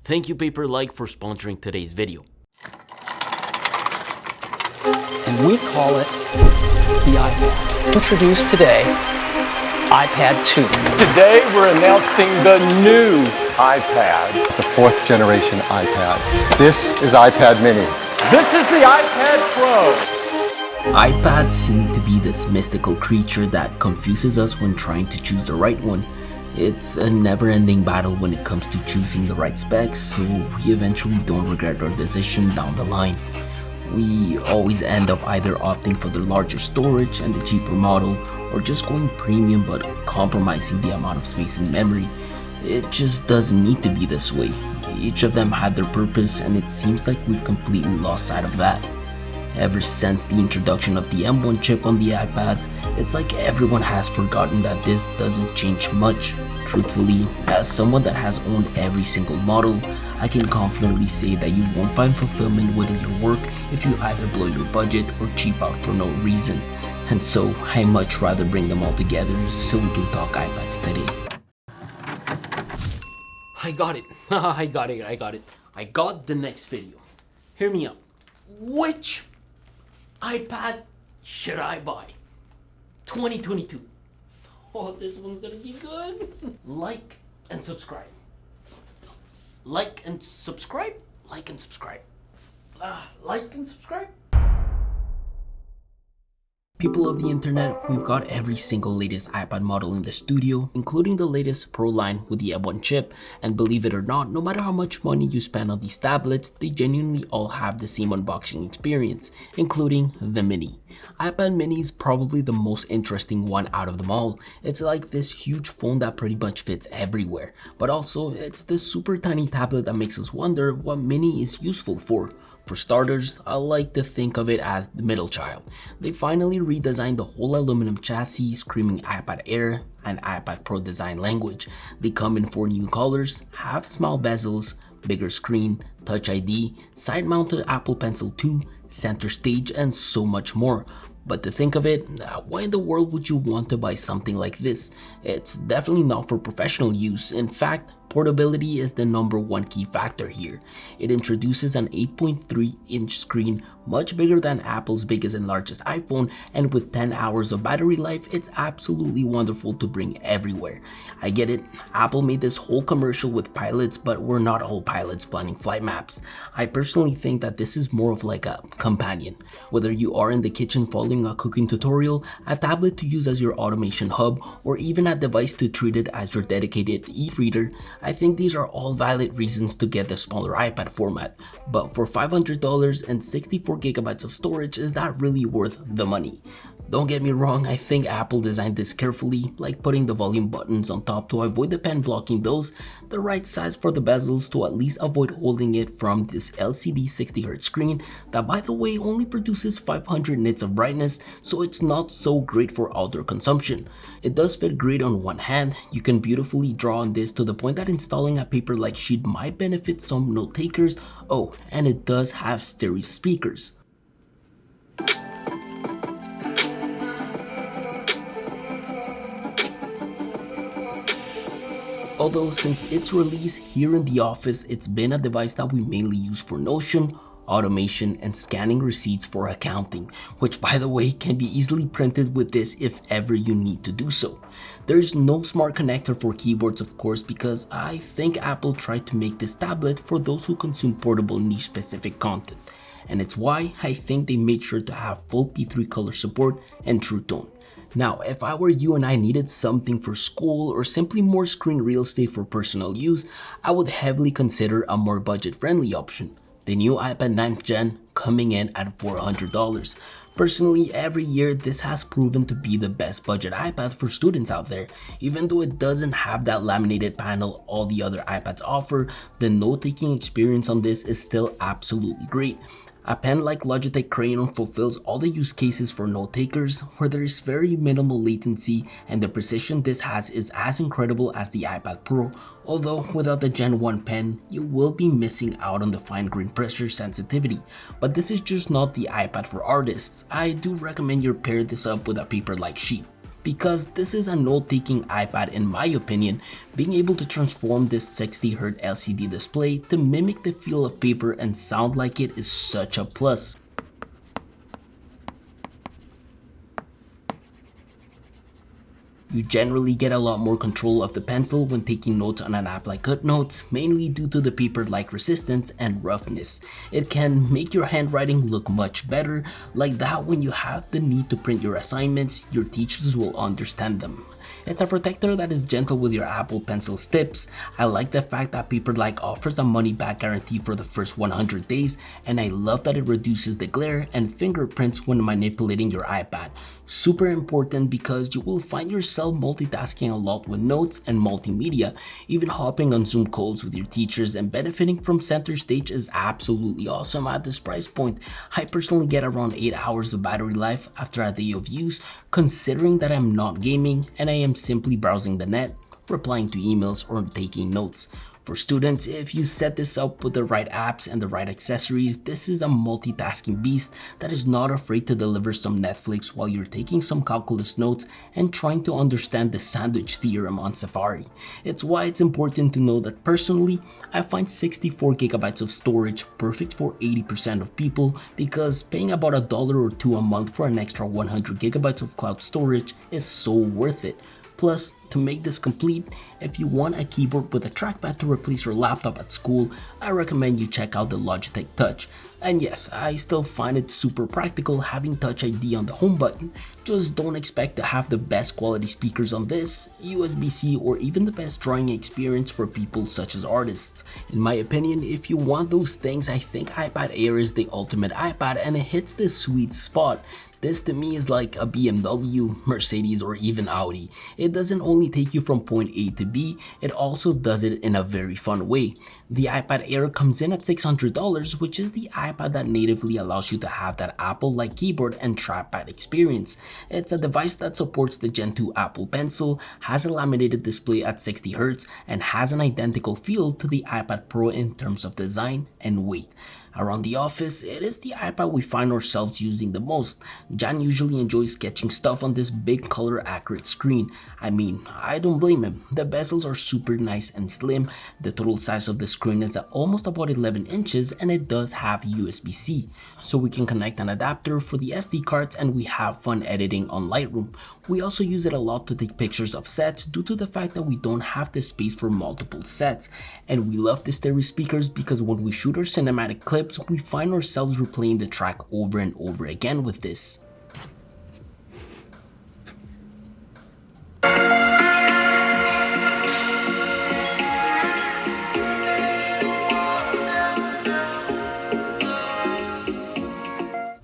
Thank you Paperlike for sponsoring today's video. And we call it the iPad. Introduced today, iPad 2. Today we're announcing the new iPad. The 4th generation iPad. This is iPad mini. This is the iPad Pro. iPads seem to be this mystical creature that confuses us when trying to choose the right one. It's a never-ending battle when it comes to choosing the right specs, so we eventually don't regret our decision down the line. We always end up either opting for the larger storage and the cheaper model, or just going premium but compromising the amount of space and memory. It just doesn't need to be this way. Each of them had their purpose, and it seems like we've completely lost sight of that. Ever since the introduction of the M1 chip on the iPads, it's like everyone has forgotten that this doesn't change much. Truthfully, as someone that has owned every single model, I can confidently say that you won't find fulfillment within your work if you either blow your budget or cheap out for no reason. And so, I much rather bring them all together so we can talk iPads today. I got it. I got the next video. Hear me out. Which iPad should I buy? 2022. Oh, this one's gonna be good. Like and subscribe. Like and subscribe. Like and subscribe. Like and subscribe. People of the internet, we've got every single latest iPad model in the studio, including the latest Pro line with the M1 chip, and believe it or not, no matter how much money you spend on these tablets, they genuinely all have the same unboxing experience, including the Mini. iPad Mini is probably the most interesting one out of them all. It's like this huge phone that pretty much fits everywhere, but also it's this super tiny tablet that makes us wonder what Mini is useful for. For starters, I like to think of it as the middle child. They finally redesigned the whole aluminum chassis, screaming iPad Air and iPad Pro design language. They come in 4 new colors, have small bezels, bigger screen, Touch ID, side-mounted Apple Pencil 2, center stage, and so much more. But to think of it, why in the world would you want to buy something like this? It's definitely not for professional use. In fact, portability is the #1 key factor here. It introduces an 8.3-inch screen, much bigger than Apple's biggest and largest iPhone, and with 10 hours of battery life, it's absolutely wonderful to bring everywhere. I get it, Apple made this whole commercial with pilots, but we're not all pilots planning flight maps. I personally think that this is more of like a companion. Whether you are in the kitchen following a cooking tutorial, a tablet to use as your automation hub, or even a device to treat it as your dedicated e-reader, I think these are all valid reasons to get the smaller iPad format. But for $500 and 64 gigabytes of storage, is that really worth the money? Don't get me wrong, I think Apple designed this carefully, like putting the volume buttons on top to avoid the pen blocking those, the right size for the bezels to at least avoid holding it from this LCD 60Hz screen that, by the way, only produces 500 nits of brightness, so it's not so great for outdoor consumption. It does fit great on one hand. You can beautifully draw on this to the point that installing a Paperlike sheet might benefit some note takers. Oh, and it does have stereo speakers. Although since its release here in the office, it's been a device that we mainly use for Notion, automation, and scanning receipts for accounting, which by the way can be easily printed with this if ever you need to do so. There's no smart connector for keyboards, of course, because I think Apple tried to make this tablet for those who consume portable niche specific content, and it's why I think they made sure to have full P3 color support and True Tone. Now, if I were you and I needed something for school or simply more screen real estate for personal use, I would heavily consider a more budget-friendly option, the new iPad 9th Gen coming in at $400. Personally, every year this has proven to be the best budget iPad for students out there. Even though it doesn't have that laminated panel all the other iPads offer, the note-taking experience on this is still absolutely great. A pen like Logitech Crayon fulfills all the use cases for note takers, where there is very minimal latency and the precision this has is as incredible as the iPad Pro, although without the Gen 1 pen, you will be missing out on the fine grain pressure sensitivity. But this is just not the iPad for artists. I do recommend you pair this up with a Paperlike sheet. Because this is a note-taking iPad in my opinion, being able to transform this 60Hz LCD display to mimic the feel of paper and sound like it is such a plus. You generally get a lot more control of the pencil when taking notes on an app like GoodNotes, mainly due to the paper-like resistance and roughness. It can make your handwriting look much better, like that when you have the need to print your assignments, your teachers will understand them. It's a protector that is gentle with your Apple Pencil's tips. I like the fact that Paperlike offers a money-back guarantee for the first 100 days, and I love that it reduces the glare and fingerprints when manipulating your iPad. Super important because you will find yourself multitasking a lot with notes and multimedia. Even hopping on Zoom calls with your teachers and benefiting from center stage is absolutely awesome at this price point. I personally get around 8 hours of battery life after a day of use, considering that I'm not gaming and I am simply browsing the net, replying to emails, or taking notes. For students, if you set this up with the right apps and the right accessories, this is a multitasking beast that is not afraid to deliver some Netflix while you're taking some calculus notes and trying to understand the sandwich theorem on Safari. It's why it's important to know that personally, I find 64GB of storage perfect for 80% of people, because paying about $1 or $2 a month for an extra 100GB of cloud storage is so worth it. Plus, to make this complete, if you want a keyboard with a trackpad to replace your laptop at school, I recommend you check out the Logitech Touch. And yes, I still find it super practical having Touch ID on the home button. Just don't expect to have the best quality speakers on this, USB-C, or even the best drawing experience for people such as artists. In my opinion, if you want those things, I think iPad Air is the ultimate iPad, and it hits this sweet spot. This to me is like a BMW, Mercedes, or even Audi. It doesn't only take you from point A to B, it also does it in a very fun way. The iPad Air comes in at $600, which is the iPad that natively allows you to have that Apple-like keyboard and trackpad experience. It's a device that supports the Gen 2 Apple Pencil, has a laminated display at 60Hz, and has an identical feel to the iPad Pro in terms of design and weight. Around the office, it is the iPad we find ourselves using the most. Jan usually enjoys sketching stuff on this big color accurate screen. I mean, I don't blame him. The bezels are super nice and slim. The total size of the screen is at almost about 11 inches, and it does have USB-C. So we can connect an adapter for the SD cards, and we have fun editing on Lightroom. We also use it a lot to take pictures of sets due to the fact that we don't have the space for multiple sets. And we love the stereo speakers because when we shoot our cinematic clips, we find ourselves replaying the track over and over again with this.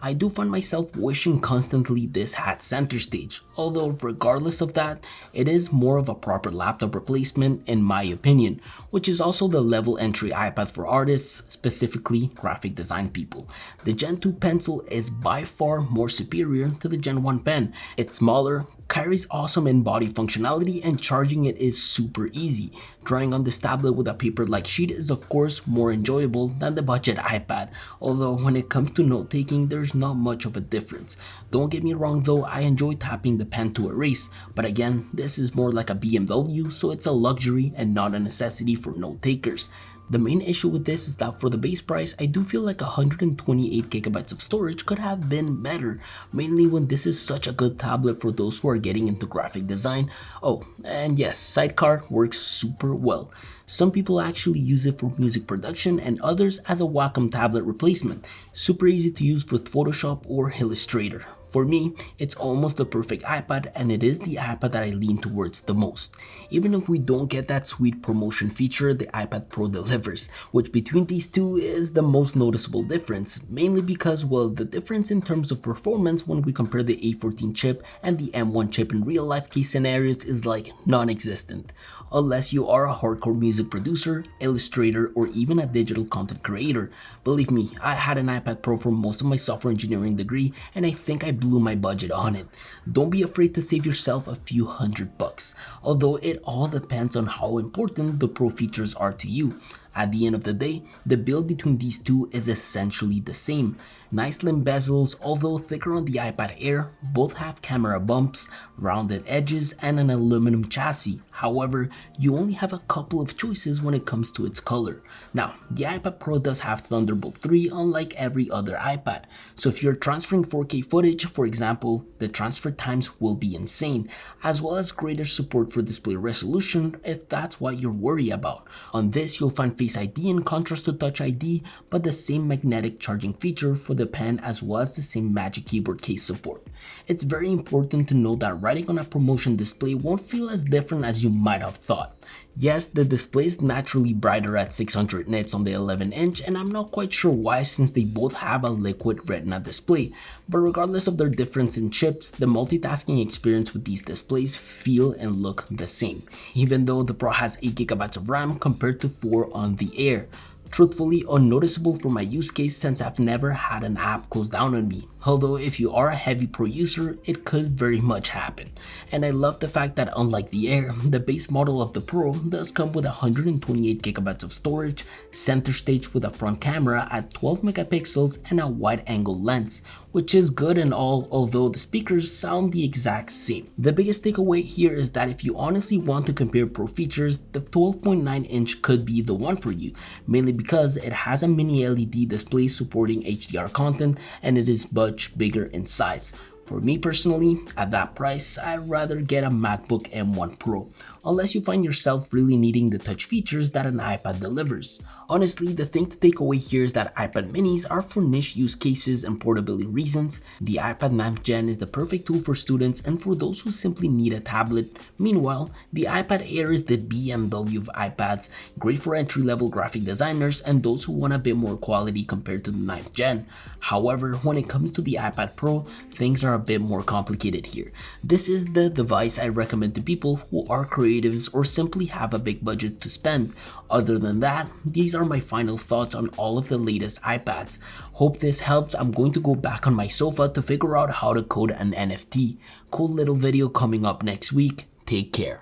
I do find myself wishing constantly this had center stage, although regardless of that, it is more of a proper laptop replacement in my opinion, which is also the level entry iPad for artists, specifically graphic design people. The Gen 2 pencil is by far more superior to the Gen 1 pen. It's smaller, carries awesome in-body functionality, and charging it is super easy. Drawing on this tablet with a paper-like sheet is of course more enjoyable than the budget iPad, although when it comes to note-taking, there's not much of a difference. Don't get me wrong though, I enjoy tapping the pen to erase, but again, this is more like a BMW, so it's a luxury and not a necessity for note-takers. The main issue with this is that for the base price, I do feel like 128GB of storage could have been better, mainly when this is such a good tablet for those who are getting into graphic design. Oh, and yes, Sidecar works super well. Some people actually use it for music production and others as a Wacom tablet replacement. Super easy to use with Photoshop or Illustrator. For me, it's almost the perfect iPad, and it is the iPad that I lean towards the most. Even if we don't get that sweet promotion feature the iPad Pro delivers, which between these two is the most noticeable difference, mainly because, well, the difference in terms of performance when we compare the A14 chip and the M1 chip in real life case scenarios is like non-existent. Unless you are a hardcore music producer, illustrator, or even a digital content creator. Believe me, I had an iPad Pro for most of my software engineering degree, and I think I blew my budget on it. Don't be afraid to save yourself a few $100, although it all depends on how important the Pro features are to you. At the end of the day, the build between these two is essentially the same. Nice slim bezels, although thicker on the iPad Air, both have camera bumps, rounded edges, and an aluminum chassis. However, you only have a couple of choices when it comes to its color. Now, the iPad Pro does have Thunderbolt 3 unlike every other iPad, so if you're transferring 4K footage, for example, the transfer times will be insane, as well as greater support for display resolution if that's what you're worried about. On this, you'll find Face ID in contrast to Touch ID, but the same magnetic charging feature for the pen as well as the same Magic Keyboard case support. It's very important to note that writing on a promotion display won't feel as different as you might have thought. Yes, the display is naturally brighter at 600 nits on the 11-inch, and I'm not quite sure why since they both have a liquid retina display, but regardless of their difference in chips, the multitasking experience with these displays feel and look the same, even though the Pro has 8GB of RAM compared to 4 on the Air. Truthfully, unnoticeable for my use case since I've never had an app close down on me, although if you are a heavy Pro user, it could very much happen. And I love the fact that unlike the Air, the base model of the Pro does come with 128GB of storage, center stage with a front camera at 12 megapixels and a wide angle lens, which is good and all, although the speakers sound the exact same. The biggest takeaway here is that if you honestly want to compare Pro features, the 12.9-inch could be the one for you, mainly because it has a mini LED display supporting HDR content and it is much bigger in size. For me personally, at that price, I'd rather get a MacBook M1 Pro, unless you find yourself really needing the touch features that an iPad delivers. Honestly, the thing to take away here is that iPad minis are for niche use cases and portability reasons. The iPad 9th Gen is the perfect tool for students and for those who simply need a tablet. Meanwhile, the iPad Air is the BMW of iPads, great for entry-level graphic designers and those who want a bit more quality compared to the 9th Gen. However, when it comes to the iPad Pro, things are a bit more complicated here. This is the device I recommend to people who are creatives or simply have a big budget to spend. Other than that, these are my final thoughts on all of the latest iPads. Hope this helps. I'm going to go back on my sofa to figure out how to code an NFT. Cool little video coming up next week. Take care.